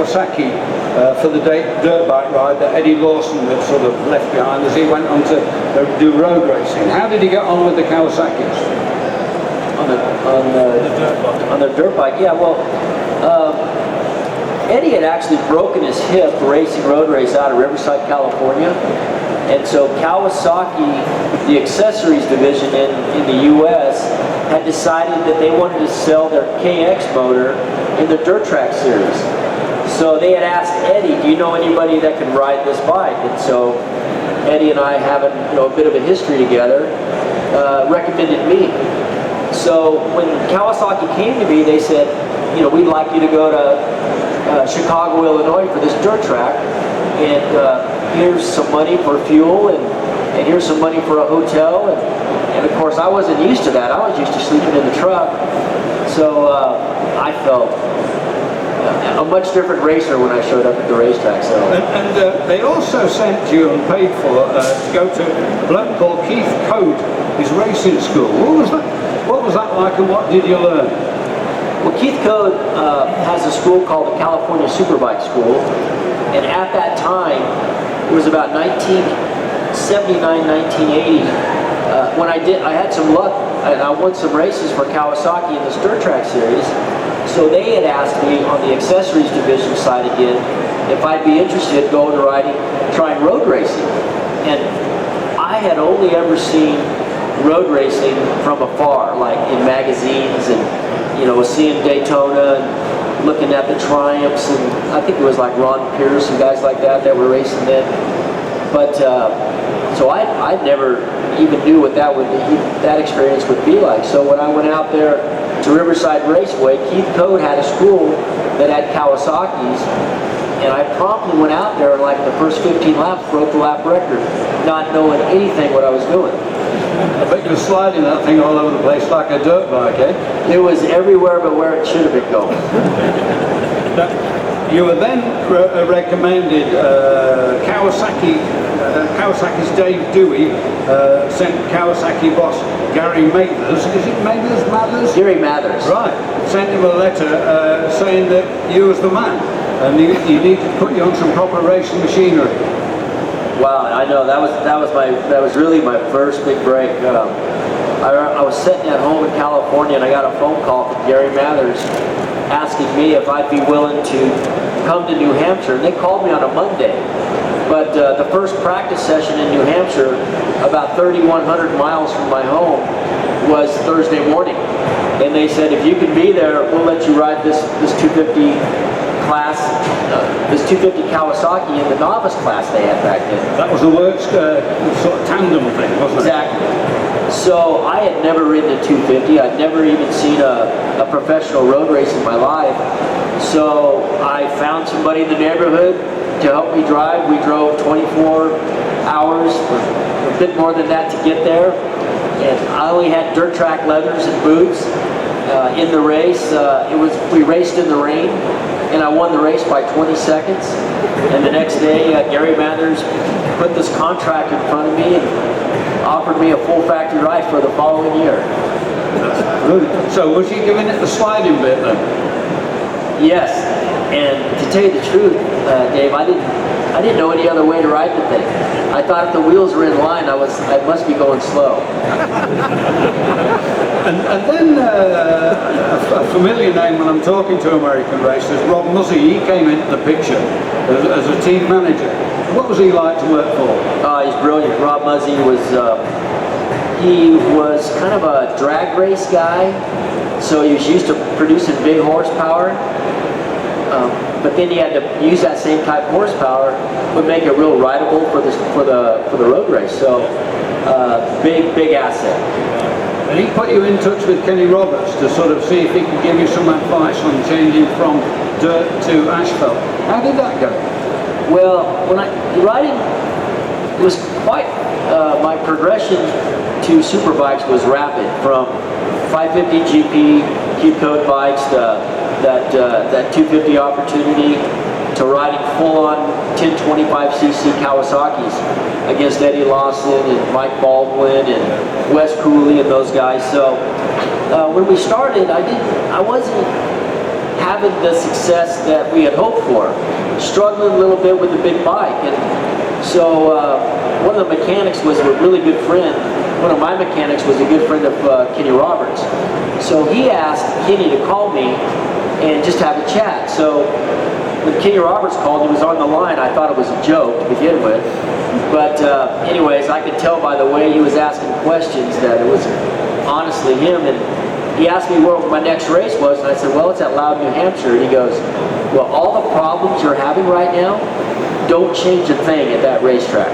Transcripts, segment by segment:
Kawasaki for the dirt bike ride that Eddie Lawson had sort of left behind as he went on to do road racing. How did he get on with the Kawasaki's? On the dirt bike, yeah. Well, Eddie had actually broken his hip racing road race out of Riverside, California, and so Kawasaki, the accessories division in the U.S., had decided that they wanted to sell their KX motor in the dirt track series. So they had asked Eddie, "Do you know anybody that can ride this bike?" And so Eddie and I, having a bit of a history together, recommended me. So when Kawasaki came to me, they said, "We'd like you to go to Chicago, Illinois for this dirt track, and here's some money for fuel, and here's some money for a hotel." And of course, I wasn't used to that. I was used to sleeping in the truck. So I felt a much different racer when I showed up at the racetrack. So. And they also sent you and paid for to go to a bloke called Keith Code, his racing school. What was that like, and what did you learn? Well, Keith Code has a school called the California Superbike School, and at that time, it was about 1979, 1980, when I had some luck, and I won some races for Kawasaki in this dirt track series. So they had asked me on the accessories division side again if I'd be interested in going to trying road racing. And I had only ever seen road racing from afar, like in magazines, and seeing Daytona and looking at the Triumphs, and I think it was like Ron Pierce and guys like that were racing then. But so I never even knew what that experience would be like. So when I went out there to Riverside Raceway, Keith Code had a school that had Kawasaki's, and I promptly went out there and like the first 15 laps broke the lap record, not knowing anything what I was doing. I bet you were sliding that thing all over the place like a dirt bike, eh? It was everywhere but where it should have been going. You were then recommended Kawasaki's Dave Dewey sent Kawasaki boss Gary Mathers, is it Mathers? Gary Mathers. Right, sent him a letter saying that you was the man and he needed to put you on some proper racing machinery. Wow, I know, that was really my first big break. I was sitting at home in California and I got a phone call from Gary Mathers asking me if I'd be willing to come to New Hampshire, and they called me on a Monday. But the first practice session in New Hampshire, about 3,100 miles from my home, was Thursday morning. And they said, if you can be there, we'll let you ride this 250 class, this 250 Kawasaki in the novice class they had back then. That was the works sort of tandem thing, wasn't it? Exactly. So I had never ridden a 250. I'd never even seen a professional road race in my life. So I found somebody in the neighborhood to help me drive. We drove 24 hours, a bit more than that to get there. And I only had dirt track leathers and boots in the race. We raced in the rain, and I won the race by 20 seconds. And the next day, Gary Mathers put this contract in front of me and offered me a full factory ride for the following year. Good. So was he giving it the sliding bit then? Yes, and to tell you the truth, Dave, I didn't know any other way to ride the thing. I thought if the wheels were in line, I must be going slow. And then a familiar name when I'm talking to American racers, Rob Muzzy, he came into the picture as a team manager. What was he like to work for? He's brilliant. Rob Muzzy was kind of a drag race guy, so he was used to producing big horsepower. But then he had to use that same type of horsepower, but make it real rideable for the road race. So big asset. And he put you in touch with Kenny Roberts to sort of see if he could give you some advice on changing from dirt to asphalt. How did that go? Well, riding, it was quite, my progression to superbikes was rapid, from 550 GP, Keith Code bikes, to that 250 opportunity, to riding full-on 1025cc Kawasaki's against Eddie Lawson and Mike Baldwin and Wes Cooley and those guys. So when we started, I wasn't having the success that we had hoped for. Struggling a little bit with the big bike. And so one of the mechanics was a really good friend. One of my mechanics was a good friend of Kenny Roberts. So he asked Kenny to call me and just have a chat. So when Kenny Roberts called, he was on the line. I thought it was a joke to begin with. But anyways, I could tell by the way he was asking questions that it was honestly him. And he asked me where my next race was, and I said, well, it's at Loud, New Hampshire. And he goes, well, all the problems you're having right now, don't change a thing at that racetrack.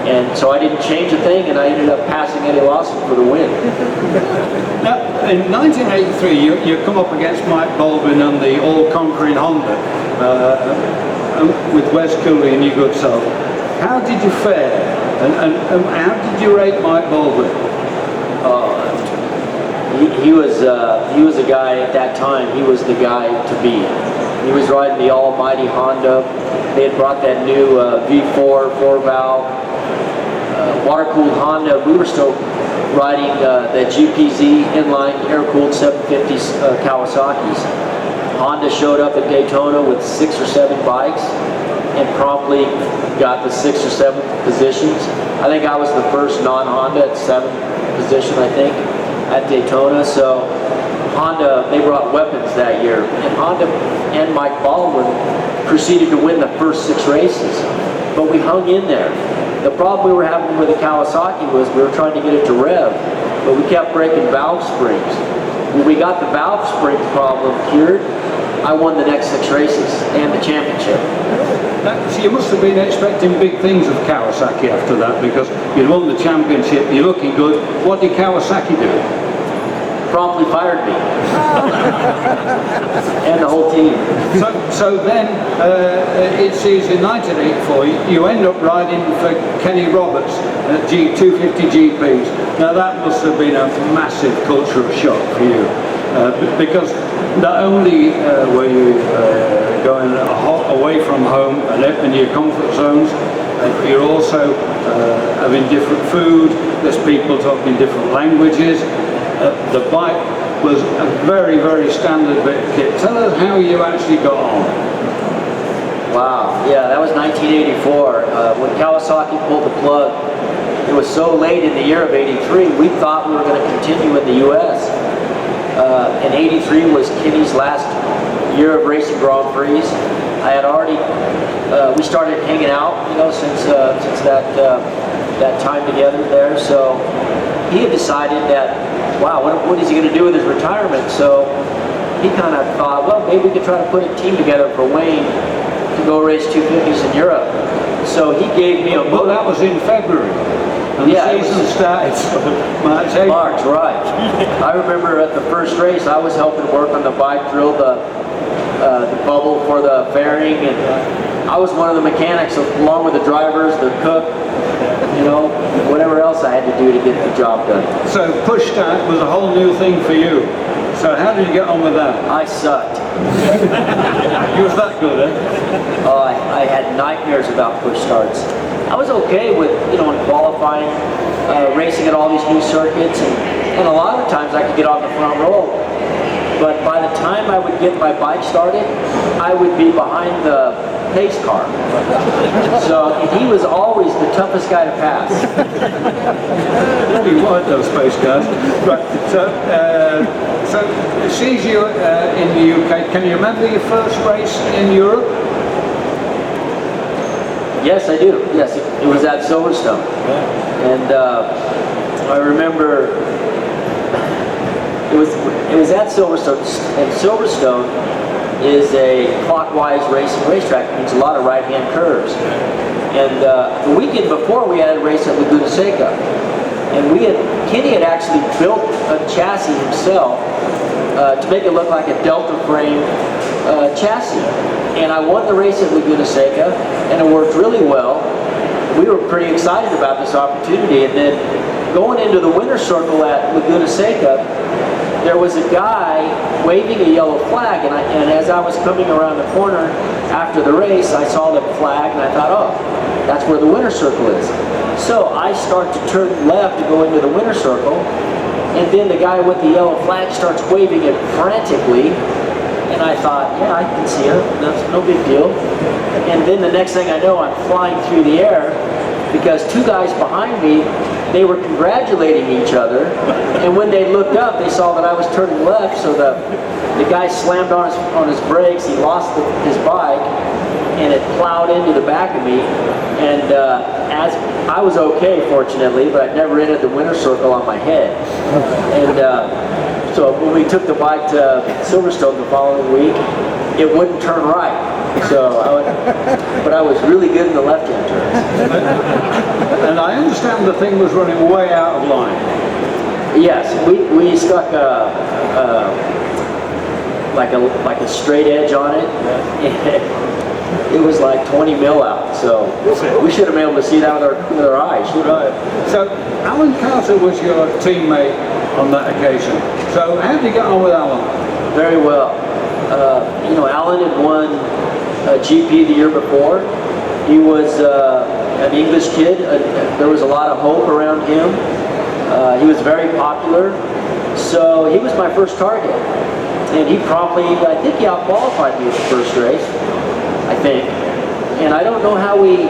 And so I didn't change a thing, and I ended up passing Eddie Lawson for the win. Now, in 1983, you come up against Mike Baldwin on the all-conquering Honda with Wes Cooley and your good self. How did you fare, and how did you rate Mike Baldwin? He was a guy at that time. He was the guy to beat. He was riding the almighty Honda. They had brought that new V4 4-valve water-cooled Honda. We were still riding that GPZ inline air-cooled 750 Kawasaki's. Honda showed up at Daytona with 6 or 7 bikes and promptly got the 6th or 7th positions. I think I was the first non-Honda at 7th position, I think, at Daytona. So Honda, they brought weapons that year. And Honda and Mike Baldwin proceeded to win the first 6 races. But we hung in there. The problem we were having with the Kawasaki was we were trying to get it to rev, but we kept breaking valve springs. When we got the valve spring problem cured, I won the next 6 races and the championship. So you must have been expecting big things of Kawasaki after that, because you'd won the championship, you're looking good. What did Kawasaki do? Promptly fired me. And the whole team. So then, it sees in 1984, you end up riding for Kenny Roberts at G250 GPs. Now that must have been a massive cultural shock for you, because not only were you going away from home and your comfort zones, you're also having different food, there's people talking different languages. The bike was a very, very standard bit of kit. Tell us how you actually got on. Wow, yeah, that was 1984. When Kawasaki pulled the plug, it was so late in the year of 83, we thought we were going to continue in the U.S. And 83 was Kenny's last year of racing Grand Prix. I had already, we started hanging out, you know, since that time together there. So he had decided that, wow, what is he going to do with his retirement? So he kind of thought, well, maybe we could try to put a team together for Wayne to go race 250s in Europe. So he gave me a book. Well, that was in February. And yeah, the season started March, April. March, right. I remember at the first race, I was helping work on the bike, drill the bubble for the fairing, and I was one of the mechanics along with the drivers, the cook, you know, whatever else I had to do to get the job done. So push start was a whole new thing for you. So how did you get on with that? I sucked. You was that good, eh? Oh, I had nightmares about push starts. I was okay with, you know, qualifying, racing at all these new circuits, and a lot of times I could get on the front row. But by the time I would get my bike started, I would be behind the pace car. So he was always the toughest guy to pass. You weren't those pace cars. Right. So sees you in the UK. Can you remember your first race in Europe? Yes, I do. Yes, it was at Silverstone. And I remember it was at Silverstone, and Silverstone is a clockwise racing racetrack. It means a lot of right-hand curves. And the weekend before, we had a race at Laguna Seca, and Kenny had actually built a chassis himself to make it look like a Delta frame chassis. And I won the race at Laguna Seca, and it worked really well. We were pretty excited about this opportunity, and then going into the winner's circle at Laguna Seca, there was a guy waving a yellow flag, and as I was coming around the corner after the race, I saw the flag, and I thought, oh, that's where the winner's circle is. So I start to turn left to go into the winner's circle, and then the guy with the yellow flag starts waving it frantically, And I thought, yeah, I can see it. That's no big deal. And then the next thing I know, I'm flying through the air because two guys behind me, they were congratulating each other. And when they looked up, they saw that I was turning left. So the guy slammed on his brakes. He lost his bike, and it plowed into the back of me. And as I was okay, fortunately, but I never entered the winner's circle on my head. And so when we took the bike to Silverstone the following week, it wouldn't turn right. So, but I was really good in the left-hand turns. And I understand the thing was running way out of line. Yes, we stuck like a straight edge on it. It was like 20 mil out, so we should have been able to see that with our eyes. Right. So Alan Carter was your teammate on that occasion. So how did you get on with Alan? Very well. You know, Alan had won a GP the year before. He was an English kid. There was a lot of hope around him. He was very popular. So he was my first target. And he promptly, I think he out-qualified me at the first race, I think. And I don't know how we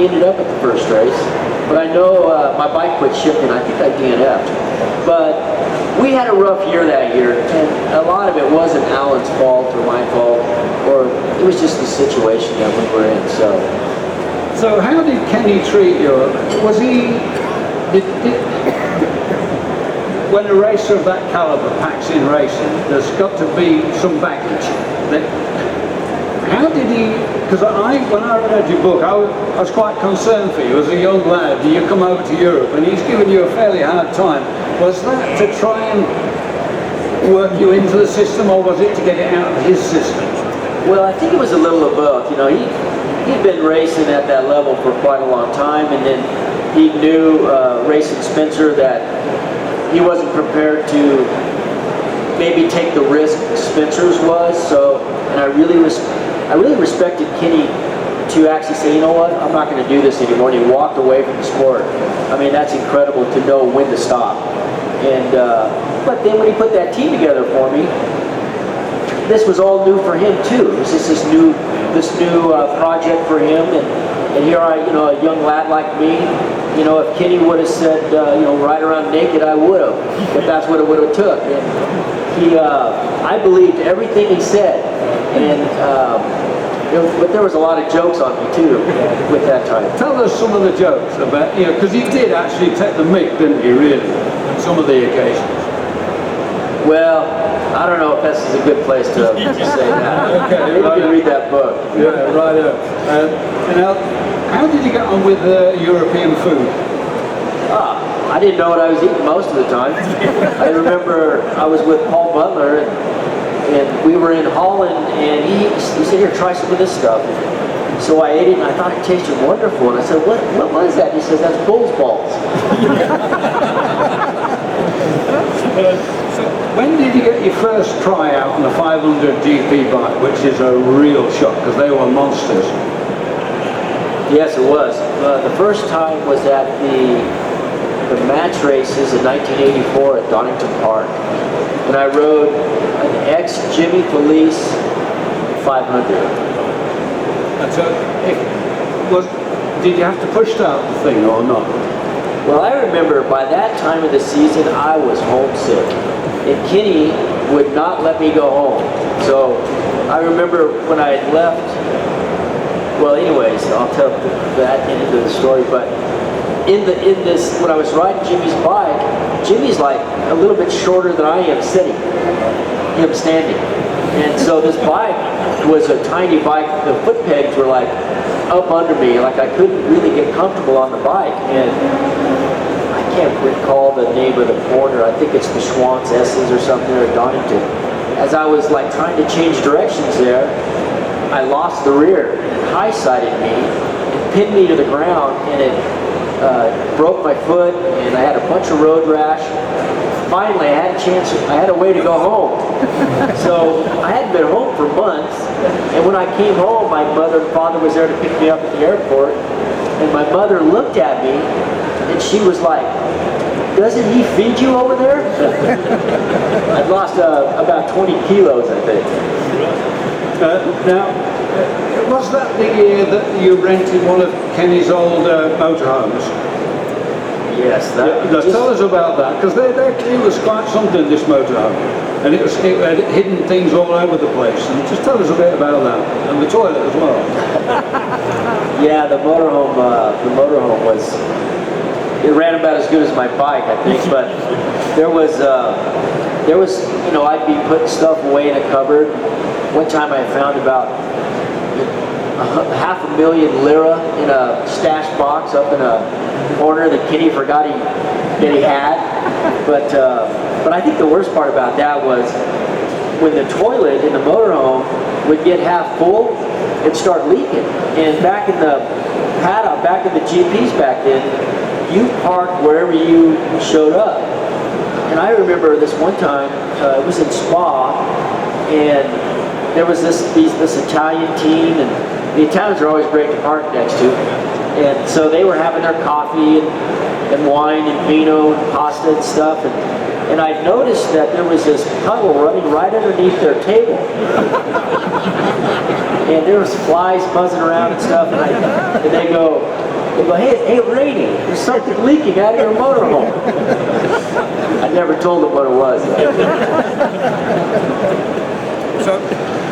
ended up at the first race. But I know my bike quit shifting. I think I DNF'd. But we had a rough year that year, and a lot of it wasn't Alan's fault or my fault, or it was just the situation that we were in. So how did Kenny treat you? Was he? When a racer of that caliber packs in racing, there's got to be some baggage. How did he? Because when I read your book, I was quite concerned for you as a young lad. You come over to Europe, and he's given you a fairly hard time. Was that to try and work you into the system, or was it to get it out of his system? Well, I think it was a little of both. You know, he'd been racing at that level for quite a long time, and then he knew racing Spencer that he wasn't prepared to maybe take the risk Spencer's was. So, and I really respected Kenny to actually say, you know what, I'm not going to do this anymore. And he walked away from the sport. I mean, that's incredible to know when to stop. And but then when he put that team together for me, this was all new for him too. It was just this new project for him. And here I, you know, a young lad like me, you know, if Kenny would have said, you know, ride around naked, I would have, if that's what it would have took. And I believed everything he said. And but there was a lot of jokes on me too with that time. Tell us some of the jokes about, you know, because he did actually take the mick, didn't he, really, on some of the occasions? Well, I don't know if this is a good place to say that. Okay, maybe you can read that book. Yeah, right. Now, how did you get on with European food? I didn't know what I was eating most of the time. I remember I was with Paul Butler, and we were in Holland, and he said, here, try some of this stuff. So I ate it, and I thought it tasted wonderful. And I said, what was that? And he says, that's bull's balls. So when did you get your first try out on a 500 GP bike, which is a real shock, because they were monsters? Yes, it was. The first time was at the match races in 1984 at Donington Park. And I rode an ex-Jimmy Felice 500. And so, did you have to push start the thing or not? Well, I remember by that time of the season, I was homesick. And Kenny would not let me go home. So I remember when I had left, well, anyways, I'll tell that into the story, but in this, when I was riding Jimmy's bike, Jimmy's like a little bit shorter than I am sitting, him standing. And so this bike was a tiny bike. The foot pegs were like up under me, like I couldn't really get comfortable on the bike. And I can't recall the name of the corner. I think it's the Schwantz S's or something, or Donington. As I was like trying to change directions there, I lost the rear. It high-sided me, it pinned me to the ground, and it broke my foot, and I had a bunch of road rash. Finally, I had a way to go home. So I hadn't been home for months, and when I came home, my mother and father was there to pick me up at the airport, and my mother looked at me, and she was like, doesn't he feed you over there? I'd lost about 20 kilos, I think. Now, was that the year that you rented one of Kenny's old motorhomes? Yes. Tell us about that, because it was quite something, this motorhome, and it had hidden things all over the place. And just tell us a bit about that, and the toilet as well. Yeah, the motorhome was. It ran about as good as my bike, I think, but there was, I'd be putting stuff away in a cupboard. One time I found about 500,000 lira in a stash box up in a corner that Kenny forgot that he had. But I think the worst part about that was when the toilet in the motorhome would get half full, it'd start leaking. And back in the paddock, back in the GPs back then, you parked wherever you showed up. And I remember this one time, it was in Spa, and there was this Italian team, and the Italians are always great to park next to. And so they were having their coffee and wine and vino and pasta and stuff. And I noticed that there was this puddle running right underneath their table. And there was flies buzzing around and stuff. And they go, hey, Rainey, there's something leaking out of your motorhome. I never told them what it was.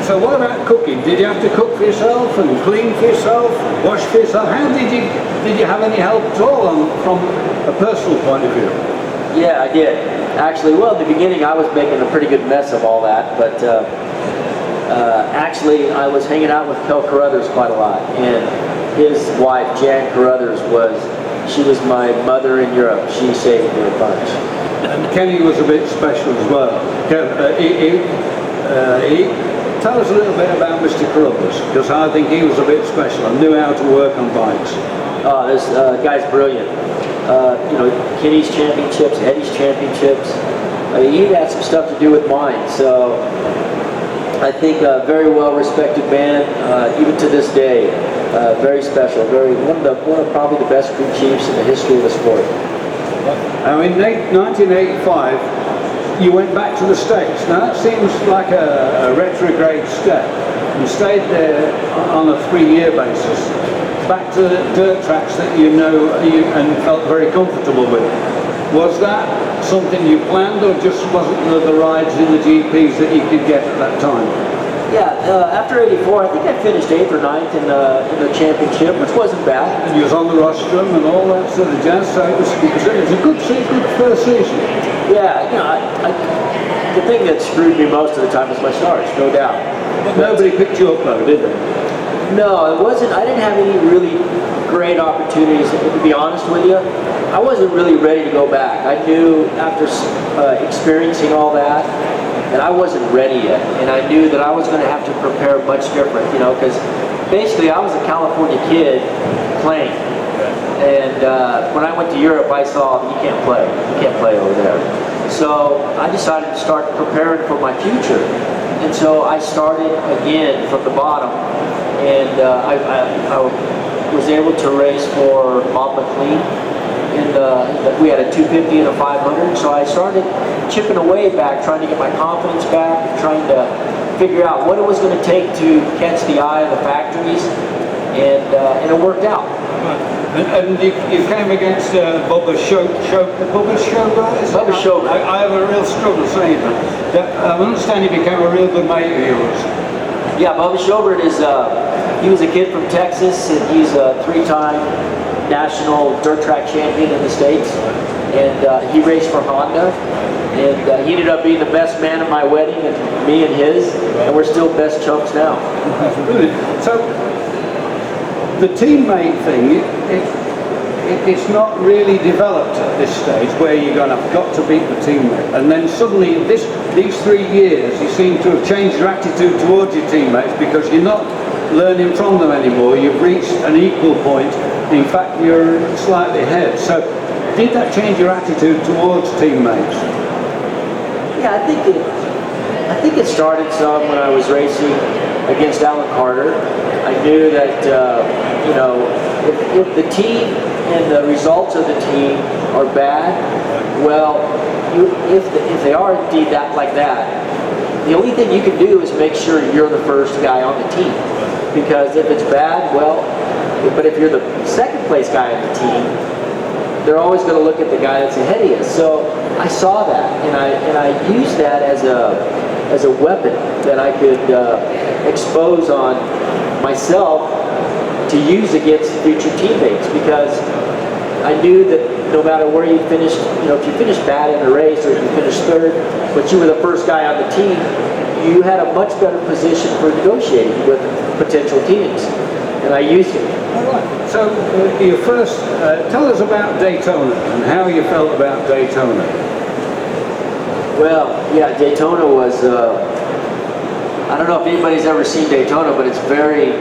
So what about cooking? Did you have to cook for yourself and clean for yourself, wash for yourself? How did you have any help at all from a personal point of view? Yeah, I did. Actually, well, in the beginning I was making a pretty good mess of all that, but actually I was hanging out with Kel Carruthers quite a lot, and his wife, Jan Carruthers, she was my mother in Europe. She saved me a bunch. And Kenny was a bit special as well. Tell us a little bit about Mr. Carruthers, because I think he was a bit special and knew how to work on bikes. Oh, this guy's brilliant. Kenny's championships, Eddie's championships. He had some stuff to do with mine. So I think a very well respected man, even to this day. Very special. One of probably the best crew chiefs in the history of the sport. Now in 1985. You went back to the States. Now that seems like a retrograde step. You stayed there on a 3-year basis, back to the dirt tracks that you know and felt very comfortable with. Was that something you planned, or just wasn't the rides in the GPs that you could get at that time? Yeah, after '84, I think I finished 8th or 9th in the championship, which wasn't bad. And you was on the rostrum and all that sort of jazz, so it was a good first season. Yeah, the thing that screwed me most of the time was my starts, no doubt. But nobody picked you up though, did they? No, it wasn't. I didn't have any really great opportunities, to be honest with you. I wasn't really ready to go back. I knew after experiencing all that I wasn't ready yet, and I knew that I was going to have to prepare much different, because basically I was a California kid playing. And when I went to Europe, I saw you can't play over there. So I decided to start preparing for my future. And so I started again from the bottom, and I was able to race for Bob McLean. We had a 250 and a 500, so I started chipping away back, trying to get my confidence back, trying to figure out what it was going to take to catch the eye of the factories, and it worked out. And you came against Bubba Shogun. I have a real struggle saying that. I understand he became a real good mate of yours. Yeah, Bubba Shogun he was a kid from Texas, and he's a 3-time national dirt track champion in the States. And he raced for Honda, and he ended up being the best man at my wedding, and me and his, and we're still best chumps now. So the teammate thing, it's not really developed at this stage where you're going to have got to beat the teammate, and then suddenly these 3 years you seem to have changed your attitude towards your teammates because you're not learning from them anymore. You've reached an equal point. In fact, you're slightly ahead. So did that change your attitude towards teammates? Yeah, I think it started some when I was racing against Alan Carter. I knew that if the team and the results of the team are bad, well, if they are indeed like that, the only thing you can do is make sure you're the first guy on the team. Because if it's bad, well, but if you're the second place guy on the team, they're always going to look at the guy that's ahead of you. So I saw that, and I used that as a weapon that I could expose on myself to use against future teammates, because I knew that no matter where you finished, if you finished bad in the race or if you finished third, but you were the first guy on the team, you had a much better position for negotiating with potential teams, and I used it. All right. So your first, tell us about Daytona and how you felt about Daytona. Well, yeah, Daytona was, I don't know if anybody's ever seen Daytona, but it's very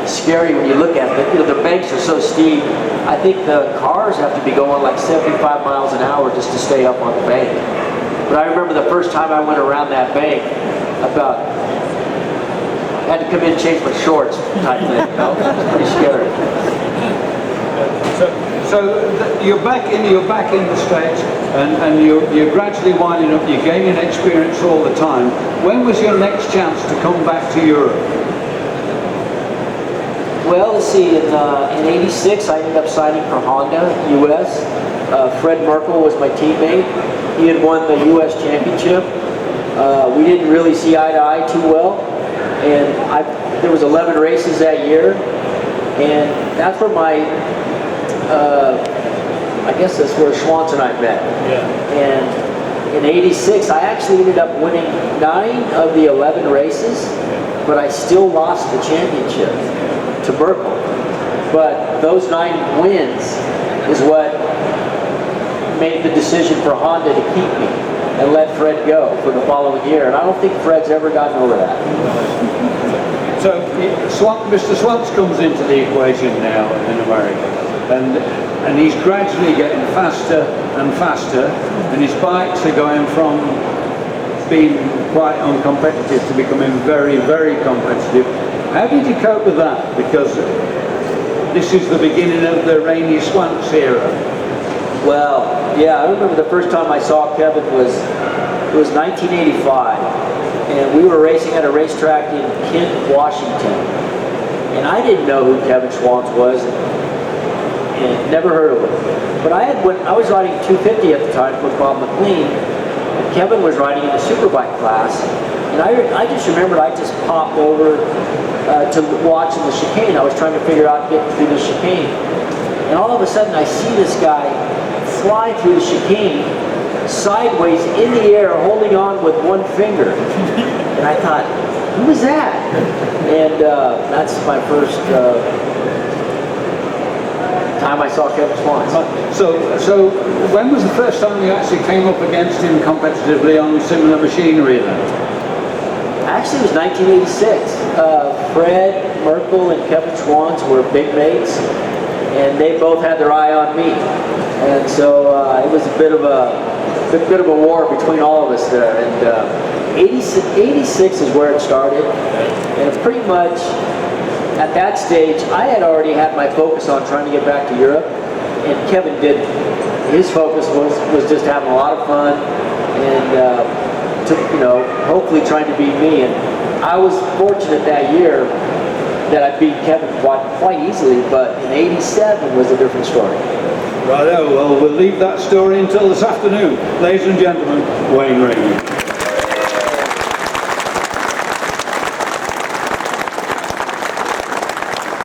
scary when you look at it. The banks are so steep. I think the cars have to be going like 75 miles an hour just to stay up on the bank. But I remember the first time I went around that bank, I had to come in and change my shorts type thing. It was pretty scary. So you're back in the States, and you're gradually winding up. You're gaining experience all the time. When was your next chance to come back to Europe? Well, let's see. In '86, I ended up signing for Honda US. Fred Merkel was my teammate. He had won the US championship. We didn't really see eye to eye too well, and there was 11 races that year, and that's where I guess that's where Schwantz and I met. Yeah. And in '86, I actually ended up winning 9 of the 11 races, but I still lost the championship to Merkel. But those 9 wins is what made the decision for Honda to keep me and let Fred go for the following year. And I don't think Fred's ever gotten over that. So Mr. Schwantz comes into the equation now in America, and he's gradually getting faster and faster, and his bikes are going from being quite uncompetitive to becoming very, very competitive. How did you cope with that? Because this is the beginning of the Rainey Schwantz era. Well, yeah, I remember the first time I saw Kevin it was 1985, and we were racing at a racetrack in Kent, Washington, and I didn't know who Kevin Schwantz was, and never heard of him. But I was riding 250 at the time with Bob McLean, and Kevin was riding in the superbike class, and I just remembered I just popped over to watch in the chicane. I was trying to figure out getting through the chicane, and all of a sudden I see this guy fly through the chicane sideways in the air, holding on with one finger. And I thought, who was that? And that's my first time I saw Kevin Schwantz. So when was the first time you actually came up against him competitively on similar machinery then? Actually, it was 1986. Fred Merkel and Kevin Schwantz were big mates, and they both had their eye on me. And so it was a bit of a war between all of us there. And 86 is where it started, and it's pretty much at that stage I had already had my focus on trying to get back to Europe, and Kevin did. His focus was just having a lot of fun and hopefully trying to beat me. And I was fortunate that year that I beat Kevin quite easily, but in '87 was a different story. Righto, well, we'll leave that story until this afternoon. Ladies and gentlemen, Wayne Rainey.